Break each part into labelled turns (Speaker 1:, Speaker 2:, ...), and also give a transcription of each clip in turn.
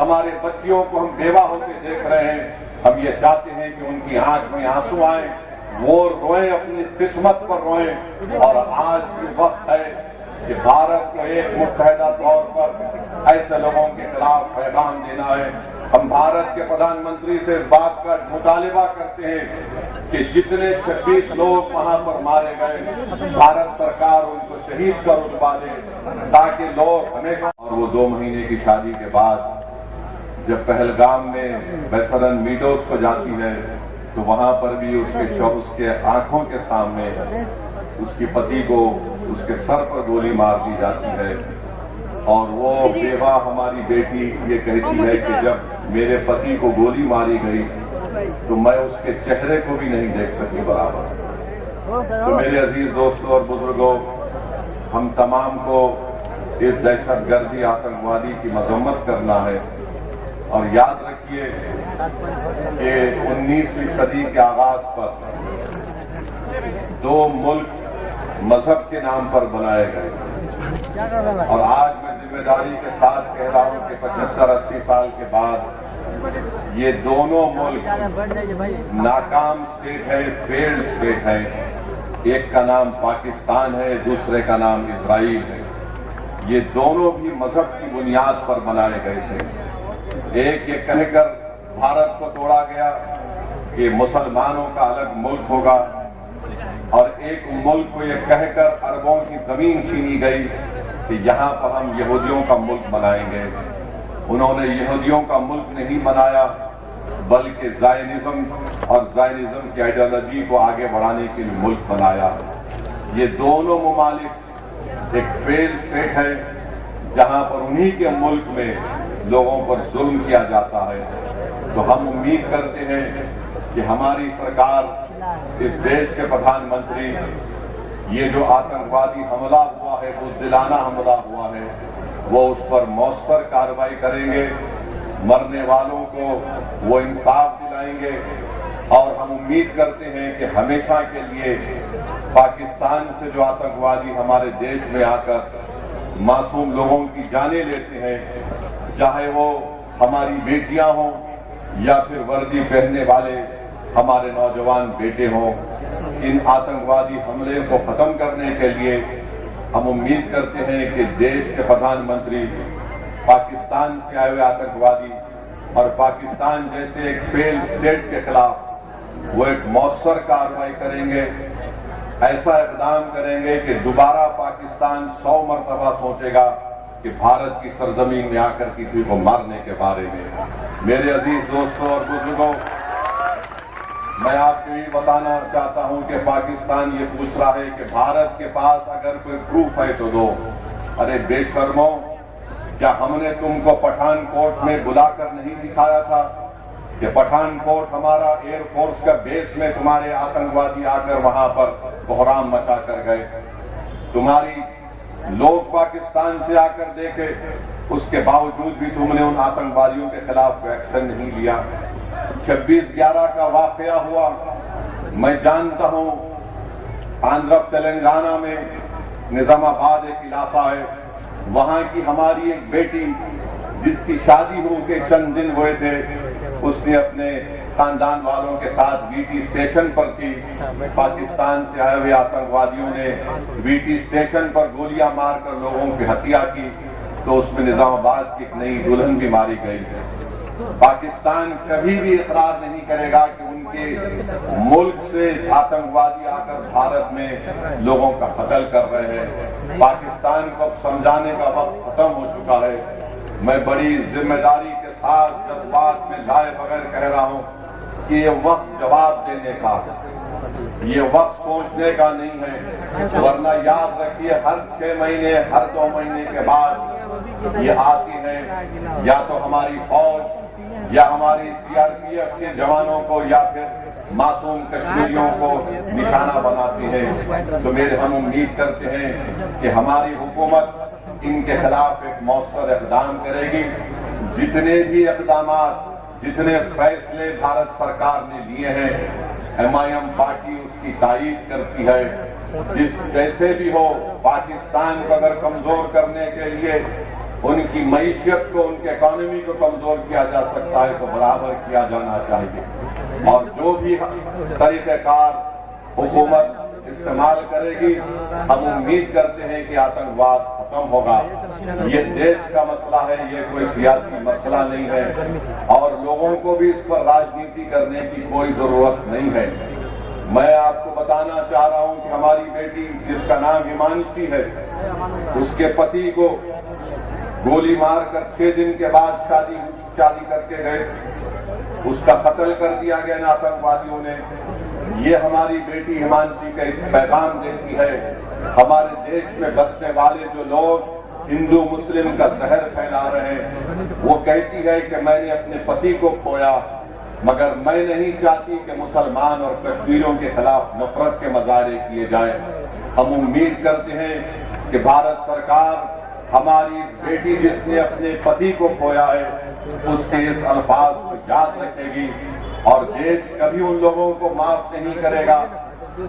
Speaker 1: हमारे बच्चियों को हम बेवा होते देख रहे हैं। हम ये चाहते हैं कि उनकी आंख में आंसू आए, वो रोएं, अपनी किस्मत पर रोएं। और आज ये वक्त है कि भारत को एक मुत्तहिदा तौर पर ऐसे लोगों के खिलाफ पैगाम देना है। हम भारत के प्रधानमंत्री से इस बात का मुतालिबा करते हैं कि जितने 26 लोग वहां पर मारे गए, भारत सरकार उनको शहीद कर उठवा दे, ताकि लोग हमेशा। और वो 2 महीने की शादी के बाद जब पहलगाम में बेसरन मीडोज को जाती है, तो वहां पर भी उसके आंखों के सामने उसके पति को उसके सर पर गोली मार दी जाती है। और वो बेवा हमारी बेटी ये कहती है कि जब मेरे पति को गोली मारी गई तो मैं उसके चेहरे को भी नहीं देख सकी बराबर। तो मेरे अजीज दोस्तों और बुजुर्गों, हम तमाम को इस दहशतगर्दी आतंकवादी की मजम्मत करना है। और याद रखिए कि 19वीं सदी के आगाज पर 2 मुल्क मजहब के नाम पर बनाए गए, और आज मैं जिम्मेदारी के साथ कह रहा हूं कि 75-80 साल के बाद ये दोनों मुल्क नाकाम स्टेट है, फेल्ड स्टेट है। एक का नाम पाकिस्तान है, दूसरे का नाम इजराइल है। ये दोनों भी मजहब की बुनियाद पर बनाए गए थे। एक ये कहकर भारत को तोड़ा गया कि मुसलमानों का अलग मुल्क होगा, और एक मुल्क को यह कहकर अरबों की जमीन छीनी गई कि यहां पर हम यहूदियों का मुल्क बनाएंगे। उन्होंने यहूदियों का मुल्क नहीं बनाया, बल्कि ज़ायनिज्म और ज़ायनिज्म की आइडियोलॉजी को आगे बढ़ाने के लिए मुल्क बनाया। ये दोनों ममालिक एक फेल्ड स्टेट है, जहां पर उन्हीं के मुल्क में लोगों पर जुल्म किया जाता है। तो हम उम्मीद करते हैं कि हमारी सरकार, इस देश के प्रधानमंत्री, ये जो आतंकवादी हमला हुआ है, बुज़दिलाना हमला हुआ है, वो उस पर मौसर कार्रवाई करेंगे, मरने वालों को वो इंसाफ दिलाएंगे। और हम उम्मीद करते हैं कि हमेशा के लिए पाकिस्तान से जो आतंकवादी हमारे देश में आकर मासूम लोगों की जानें लेते हैं, चाहे वो हमारी बेटियां हों या फिर वर्दी पहनने वाले हमारे नौजवान बेटे हों, इन आतंकवादी हमले को खत्म करने के लिए हम उम्मीद करते हैं कि देश के प्रधानमंत्री पाकिस्तान से आए हुए आतंकवादी और पाकिस्तान जैसे एक फेल्ड स्टेट के खिलाफ वो एक मौसर कार्रवाई करेंगे, ऐसा इक़दाम करेंगे कि दोबारा पाकिस्तान 100 मरतबा सोचेगा कि भारत की सरजमीन में आकर किसी को मारने के बारे में। मेरे अजीज दोस्तों और बुजुर्गों, मैं आपको ये बताना चाहता हूं कि पाकिस्तान ये पूछ रहा है कि भारत के पास अगर कोई प्रूफ है तो दो। अरे बेशर्मों, क्या हमने तुमको पठानकोट में बुलाकर नहीं दिखाया था कि पठानकोट हमारा एयरफोर्स का बेस में तुम्हारे आतंकवादी आकर वहां पर कोहराम मचा कर गए? तुम्हारी लोग पाकिस्तान से आकर देखे, उसके बावजूद भी तुमने उन आतंकवादियों के खिलाफ एक्शन नहीं लिया। 26/11 का वाकया हुआ, मैं जानता हूं, आंध्र तेलंगाना में निजामाबाद एक इलाका है, वहां की हमारी एक बेटी जिसकी शादी हो के चंद दिन हुए थे, उसने अपने खानदान वालों के साथ वीटी स्टेशन पर थी। पाकिस्तान से आए हुए आतंकवादियों ने वीटी स्टेशन पर गोलियां मारकर लोगों की हत्या की, तो उसमें निजामाबाद की एक नई दुल्हन भी मारी गई थी। पाकिस्तान कभी भी इकरार नहीं करेगा कि उनके मुल्क से आतंकवादी आकर भारत में लोगों का कत्ल कर रहे हैं। पाकिस्तान को अब समझाने का वक्त खत्म हो चुका है। मैं बड़ी जिम्मेदारी के साथ जज्बात में लाए बगैर कह रहा हूं कि ये वक्त जवाब देने का, ये वक्त सोचने का नहीं है। वरना याद रखिए, हर 6 महीने, हर 2 महीने के बाद ये आती है, या तो हमारी फौज या हमारी सीआरपीएफ के जवानों को या फिर मासूम कश्मीरियों को निशाना बनाती है। तो हम उम्मीद करते हैं कि हमारी हुकूमत इनके खिलाफ एक मौसर इक़दाम करेगी। जितने भी इक़दामात, जितने फैसले भारत सरकार ने लिए हैं, MIM पार्टी उसकी तायीद करती है। जिस जैसे भी हो, पाकिस्तान को अगर कमजोर करने के लिए उनकी मईशत को, उनके इकोनॉमी को कमजोर किया जा सकता है तो बराबर किया जाना चाहिए। और जो भी तरीक़ेकार हुकूमत इस्तेमाल करेगी, हम उम्मीद करते हैं कि आतंकवाद खत्म होगा। ये देश का मसला है, ये कोई सियासी मसला नहीं है और लोगों को भी इस पर राजनीति करने की कोई जरूरत नहीं है। मैं आपको बताना चाह रहा हूं कि हमारी बेटी जिसका नाम हिमांशी है, उसके पति को गोली मारकर 6 दिन के बाद शादी करके गए थे, उसका कत्ल कर दिया गया इन आतंकवादियों ने। ये हमारी बेटी हिमांशी का एक पैगाम देती है। हमारे देश में बसने वाले जो लोग हिंदू मुस्लिम का जहर फैला रहे हैं, वो कहती है कि मैंने अपने पति को खोया, मगर मैं नहीं चाहती कि मुसलमान और कश्मीरियों के खिलाफ नफरत के मजारे किए जाएं। हम उम्मीद करते हैं कि भारत सरकार हमारी इस बेटी जिसने अपने पति को खोया है, उसके इस अल्फाज को याद रखेगी और देश कभी उन लोगों को माफ नहीं करेगा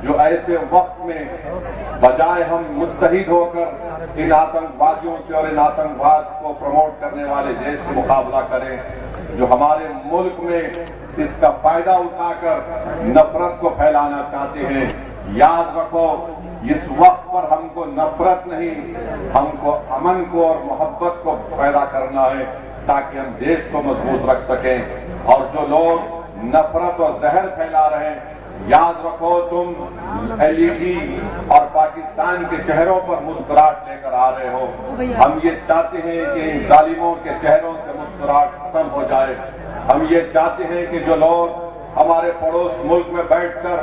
Speaker 1: जो ऐसे वक्त में बजाय हम मुत्तहिद होकर इन आतंकवादियों से और इन आतंकवाद को प्रमोट करने वाले देश से मुकाबला करें, जो हमारे मुल्क में इसका फायदा उठाकर नफरत को फैलाना चाहते हैं। याद रखो, इस वक्त पर हमको नफरत नहीं, हमको अमन को और मोहब्बत को पैदा करना है ताकि हम देश को मजबूत रख सकें। और जो लोग नफरत और जहर फैला रहे हैं, याद रखो तुम एलईडी और पाकिस्तान के चेहरों पर मुस्कुराहट लेकर आ रहे हो। हम ये चाहते हैं कि इन जालिमों के चेहरों से मुस्कुराहट खत्म हो जाए। हम ये चाहते हैं कि जो लोग हमारे पड़ोस मुल्क में बैठकर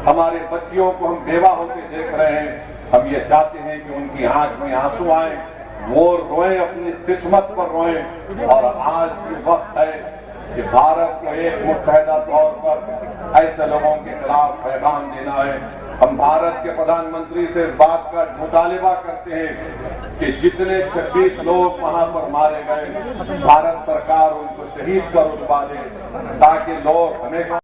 Speaker 1: हमारे बच्चियों को हम बेवा होकर देख रहे हैं, हम ये चाहते हैं कि उनकी आंख में आंसू आए, वो रोएं, अपनी किस्मत पर रोएं। और आज ये वक्त है कि भारत को एक मुत्तहिदा तौर पर ऐसे लोगों के खिलाफ पैगाम देना है। हम भारत के प्रधानमंत्री से इस बात का मुतालिबा करते हैं कि जितने 26 लोग वहां पर मारे गए, भारत सरकार उनको शहीद का रुतबा दे ताकि लोग हमेशा